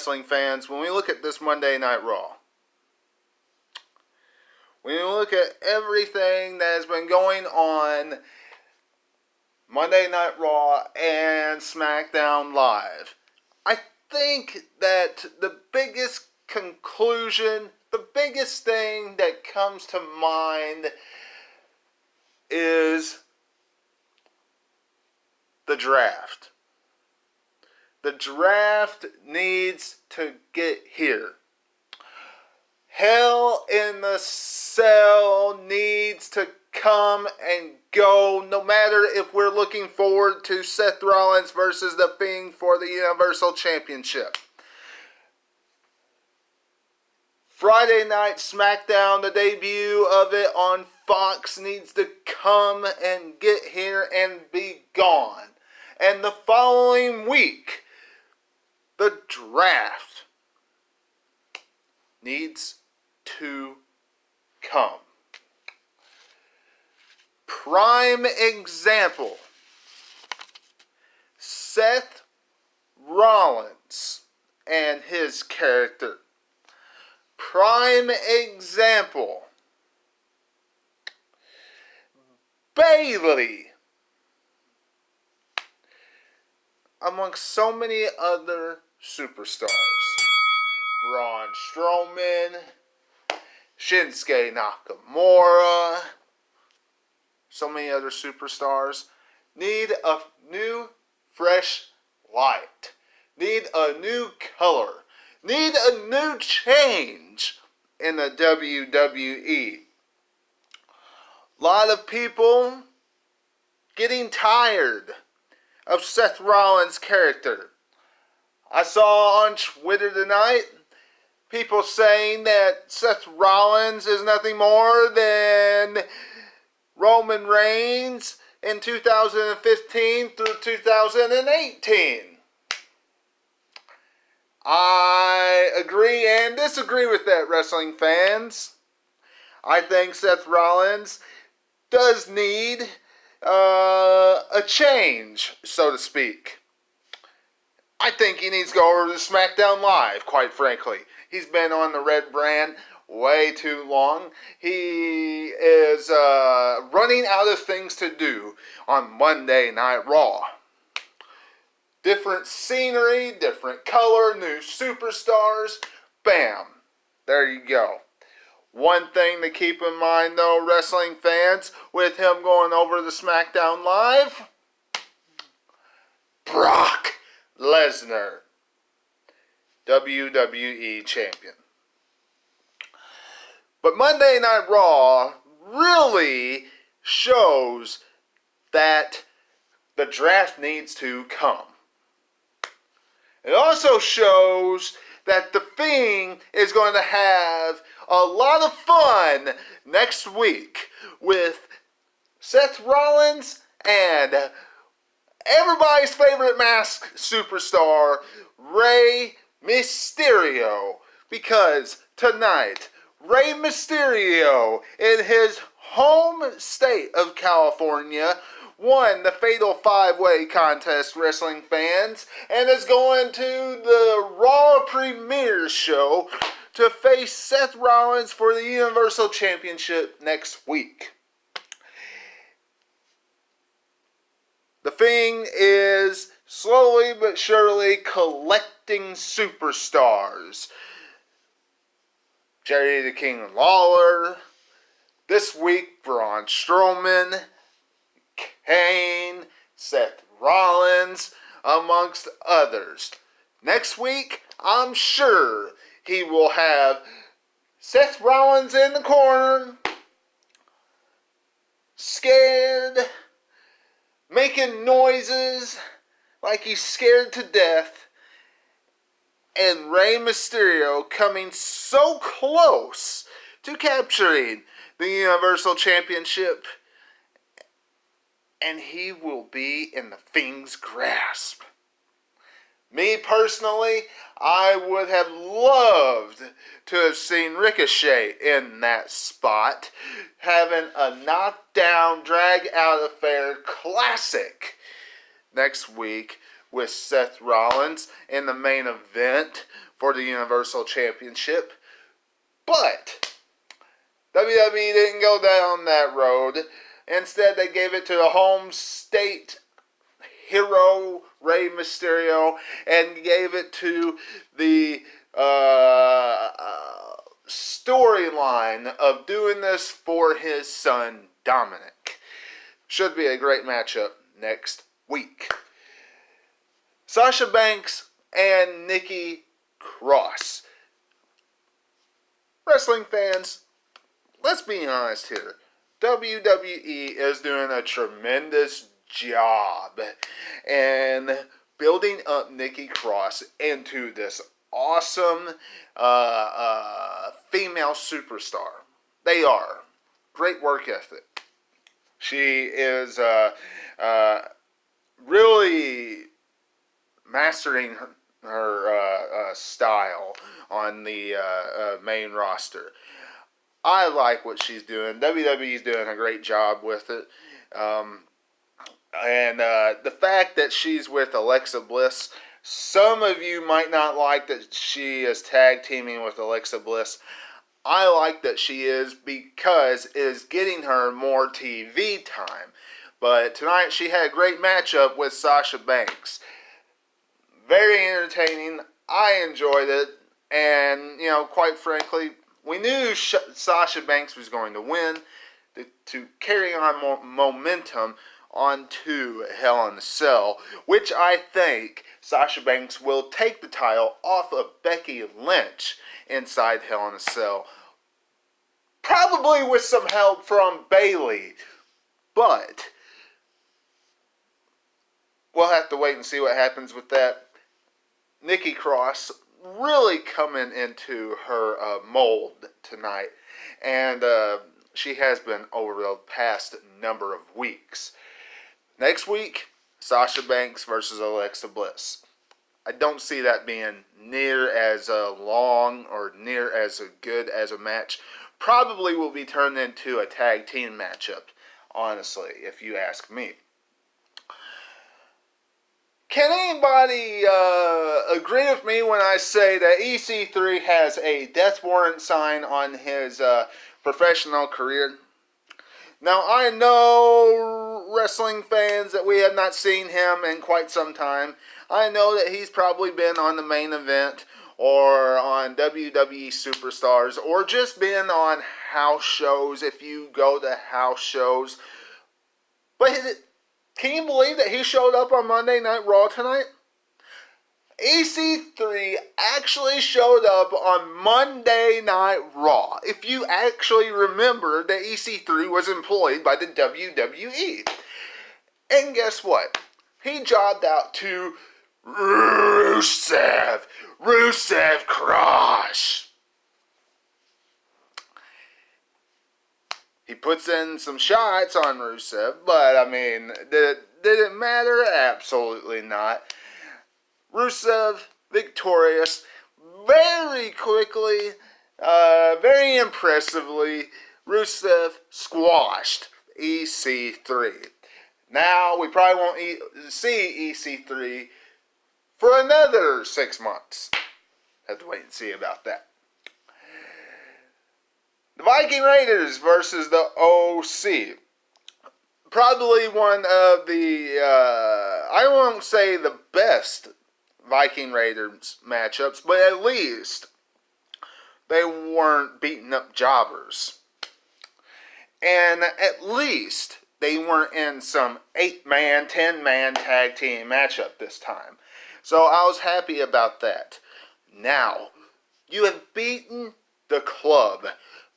wrestling fans, when we look at this Monday Night Raw, when you look at everything that has been going on Monday Night Raw and SmackDown Live, I think that the biggest conclusion, the biggest thing that comes to mind is the draft. The draft needs to get here. Hell in the Cell needs to come and go, no matter if we're looking forward to Seth Rollins versus The Fiend for the Universal Championship. Friday Night SmackDown, the debut of it on Fox, needs to come and get here and be gone. And the following week, the draft needs to come. Prime example, Seth Rollins and his character. Prime example, Bayley, amongst so many other superstars. Braun Strowman, Shinsuke Nakamura, so many other superstars need a new, fresh light. Need a new color. Need a new change in the WWE. A lot of people getting tired of Seth Rollins' character. I saw on Twitter tonight people saying that Seth Rollins is nothing more than Roman Reigns in 2015 through 2018. I agree and disagree with that, wrestling fans. I think Seth Rollins does need a change, so to speak. I think he needs to go over to SmackDown Live, quite frankly. He's been on the red brand way too long. He is running out of things to do on Monday Night Raw. Different scenery, different color, new superstars. Bam. There you go. One thing to keep in mind, though, wrestling fans, with him going over to SmackDown Live, Brock Lesnar, WWE Champion. But Monday Night Raw really shows that the draft needs to come. It also shows that The Fiend is going to have a lot of fun next week with Seth Rollins and everybody's favorite masked superstar, Rey Mysterio. Because tonight, Rey Mysterio, in his home state of California, won the Fatal 5-Way contest, wrestling fans, and is going to the Raw premiere show to face Seth Rollins for the Universal Championship next week. The Fiend is slowly but surely collecting superstars. Jerry the King Lawler. This week, Braun Strowman, Kane, Seth Rollins, amongst others. Next week, I'm sure he will have Seth Rollins in the corner, scared, making noises like he's scared to death, and Rey Mysterio coming so close to capturing the Universal Championship, and he will be in the Fiend's grasp. Me personally, I would have loved to have seen Ricochet in that spot, having a knockdown, drag-out affair classic next week with Seth Rollins in the main event for the Universal Championship. But WWE didn't go down that road. Instead, they gave it to the home state hero, Rey Mysterio, and gave it to the storyline of doing this for his son, Dominic. Should be a great matchup next week. Sasha Banks and Nikki Cross. Wrestling fans, let's be honest here. WWE is doing a tremendous job and building up Nikki Cross into this awesome female superstar. They are. Great work ethic. She is really mastering her style on the main roster. I like what she's doing. WWE's doing a great job with it. And the fact that she's with Alexa Bliss, some of you might not like that she is tag teaming with Alexa Bliss. I like that she is because it is getting her more TV time. But tonight she had a great matchup with Sasha Banks. Very entertaining. I enjoyed it. And, you know, quite frankly, we knew Sasha Banks was going to win to carry on more momentum onto Hell in a Cell, which I think Sasha Banks will take the title off of Becky Lynch inside Hell in a Cell. Probably with some help from Bayley, but we'll have to wait and see what happens with that. Nikki Cross really coming into her mold tonight, and she has been over the past number of weeks. Next week, Sasha Banks versus Alexa Bliss. I don't see that being near as long or near as good as a match. Probably will be turned into a tag team matchup, honestly, if you ask me. Can anybody agree with me when I say that EC3 has a death warrant sign on his professional career? Now, I know wrestling fans that we have not seen him in quite some time. I know that he's probably been on the main event or on WWE Superstars or just been on house shows if you go to house shows. But can you believe that he showed up on Monday Night Raw tonight? EC3 actually showed up on Monday Night Raw. If you actually remember that EC3 was employed by the WWE. And guess what? He jobbed out to Rusev Crush. He puts in some shots on Rusev, but I mean, did it matter? Absolutely not. Rusev victorious very quickly, very impressively. Rusev squashed EC3. Now we probably won't see EC3 for another 6 months. Have to wait and see about that. The Viking Raiders versus the OC. Probably one of the, I won't say the best Viking Raiders matchups, but at least they weren't beating up jobbers. And at least they weren't in some 8-man, 10-man tag team matchup this time. So I was happy about that. Now, you have beaten the club.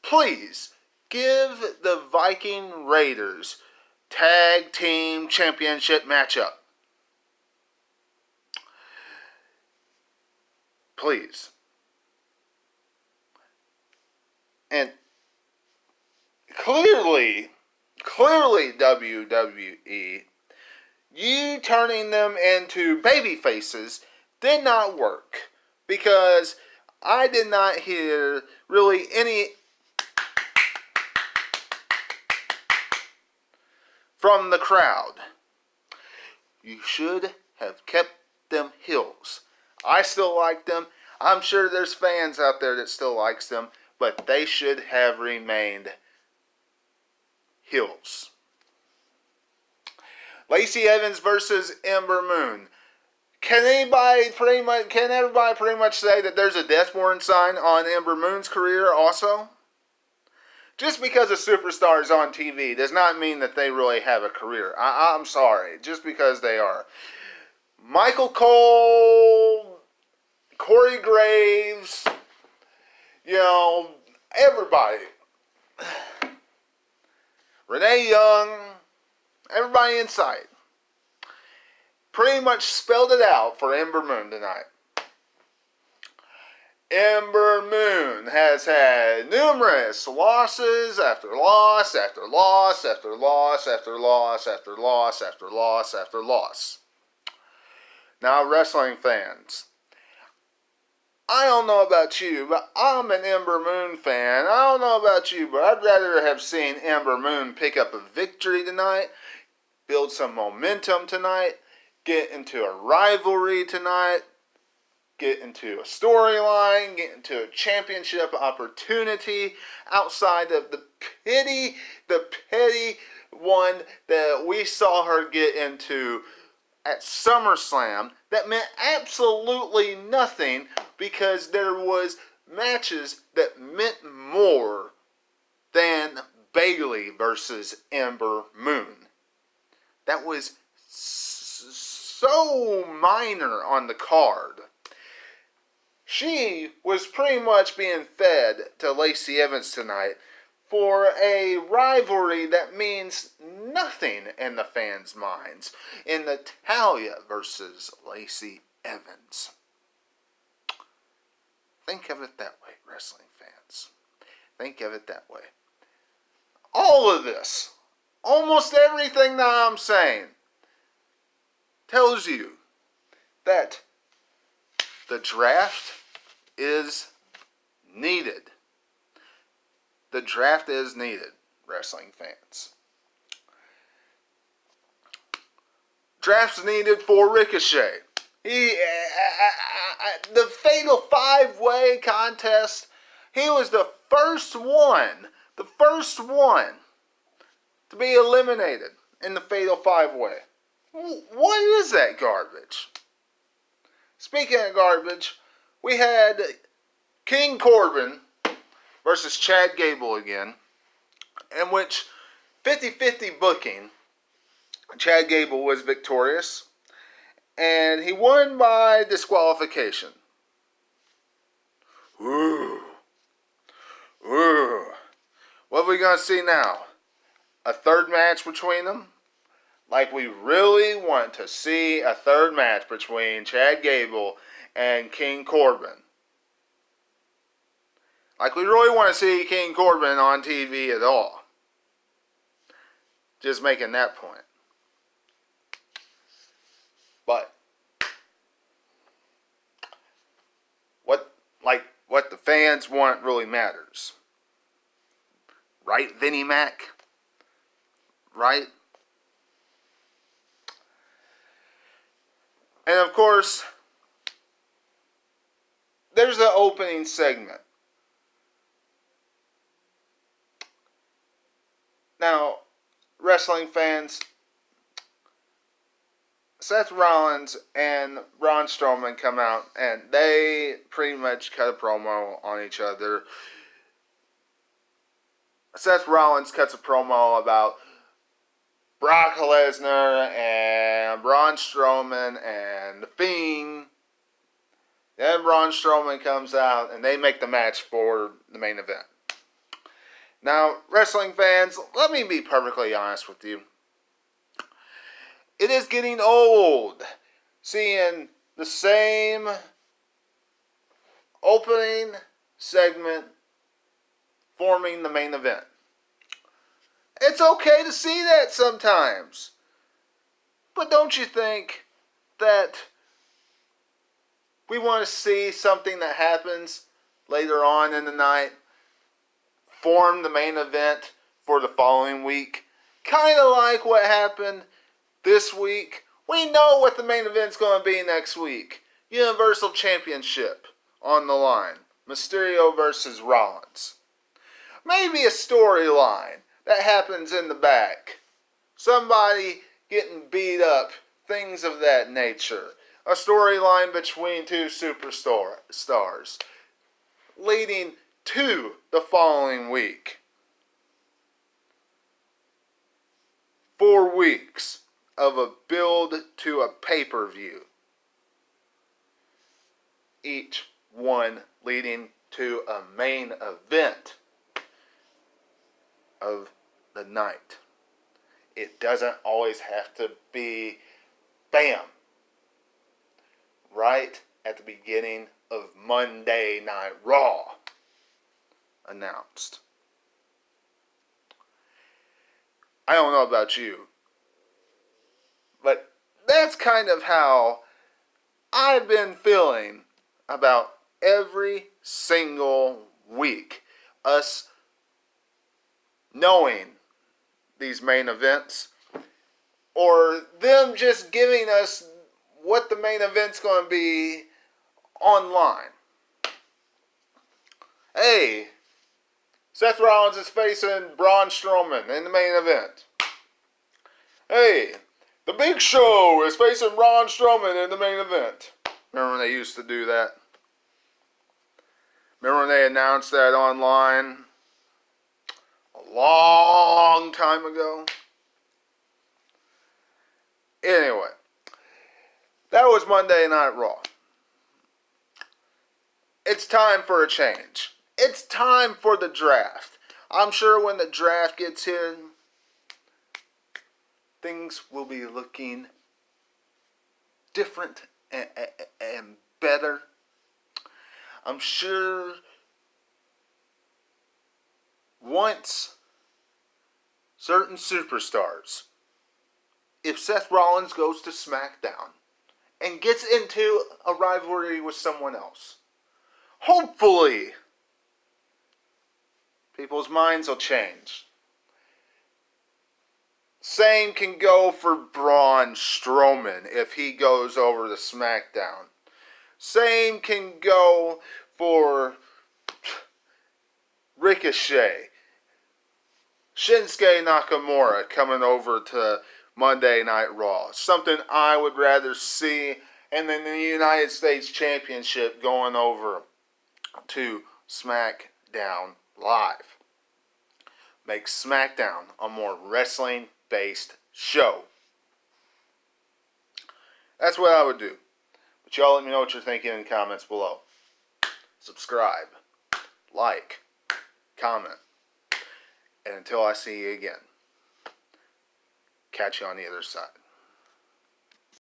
Please give the Viking Raiders tag team championship matchup. Please. And clearly WWE, you turning them into baby faces did not work, because I did not hear really any from the crowd. You should have kept them heels. I still like them. I'm sure there's fans out there that still likes them, but they should have remained heels. Lacey Evans versus Ember Moon. Can everybody pretty much say that there's a death warrant sign on Ember Moon's career also? Just because a superstar is on TV does not mean that they really have a career. I'm sorry. Just because they are. Michael Cole, Corey Graves, everybody. Renee Young, everybody in sight. Pretty much spelled it out for Ember Moon tonight. Ember Moon has had numerous losses after loss after loss after loss after loss after loss after loss after loss. Now, wrestling fans, I don't know about you, but I'm an Ember Moon fan. I don't know about you, but I'd rather have seen Ember Moon pick up a victory tonight, build some momentum tonight, get into a rivalry tonight, get into a storyline, get into a championship opportunity outside of the petty one that we saw her get into at SummerSlam that meant absolutely nothing because there was matches that meant more than Bayley versus Ember Moon. That was so minor on the card. She was pretty much being fed to Lacey Evans tonight for a rivalry that means nothing in the fans' minds in Natalya versus Lacey Evans. Think of it that way, wrestling fans. Think of it that way. All of this, almost everything that I'm saying, tells you that the draft is needed. The draft is needed, wrestling fans. Draft's needed for Ricochet. The Fatal 5-Way contest, he was the first one to be eliminated in the Fatal 5-Way. What is that garbage? Speaking of garbage, we had King Corbin versus Chad Gable again, in which 50-50 booking, Chad Gable was victorious, and he won by disqualification. Ooh. What are we going to see now? A third match between them? Like we really want to see a third match between Chad Gable and King Corbin. Like we really want to see King Corbin on TV at all. Just making that point. But what the fans want really matters. Right, Vinnie Mac? Right? And of course, there's the opening segment. Now, wrestling fans, Seth Rollins and Braun Strowman come out and they pretty much cut a promo on each other. Seth Rollins cuts a promo about Brock Lesnar and Braun Strowman and The Fiend. Then Braun Strowman comes out and they make the match for the main event. Now, wrestling fans, let me be perfectly honest with you. It is getting old seeing the same opening segment forming the main event. It's okay to see that sometimes. But don't you think that we want to see something that happens later on in the night form the main event for the following week? Kind of like what happened this week. We know what the main event's going to be next week. Universal Championship on the line. Mysterio versus Rollins. Maybe a storyline that happens in the back. Somebody getting beat up. Things of that nature. A storyline between two superstars. Leading to the following week. 4 weeks of a build to a pay-per-view. Each one leading to a main event of the night. It doesn't always have to be bam right at the beginning of Monday Night Raw announced. I don't know about you, but that's kind of how I've been feeling about every single week. Us knowing these main events, or them just giving us what the main event's going to be online. Hey, Seth Rollins is facing Braun Strowman in the main event. Hey, The Big Show is facing Braun Strowman in the main event. Remember when they used to do that? Remember when they announced that online a long time ago? Anyway, that was Monday Night Raw. It's time for a change. It's time for the draft. I'm sure when the draft gets in, things will be looking different and better. I'm sure once certain superstars, if Seth Rollins goes to SmackDown and gets into a rivalry with someone else, hopefully people's minds will change. Same can go for Braun Strowman if he goes over to SmackDown. Same can go for Ricochet. Shinsuke Nakamura coming over to Monday Night Raw. Something I would rather see. And then the United States Championship going over to SmackDown Live. Make SmackDown a more wrestling-based show. That's what I would do. But y'all let me know what you're thinking in the comments below. Subscribe, like, comment. And until I see you again, catch you on the other side.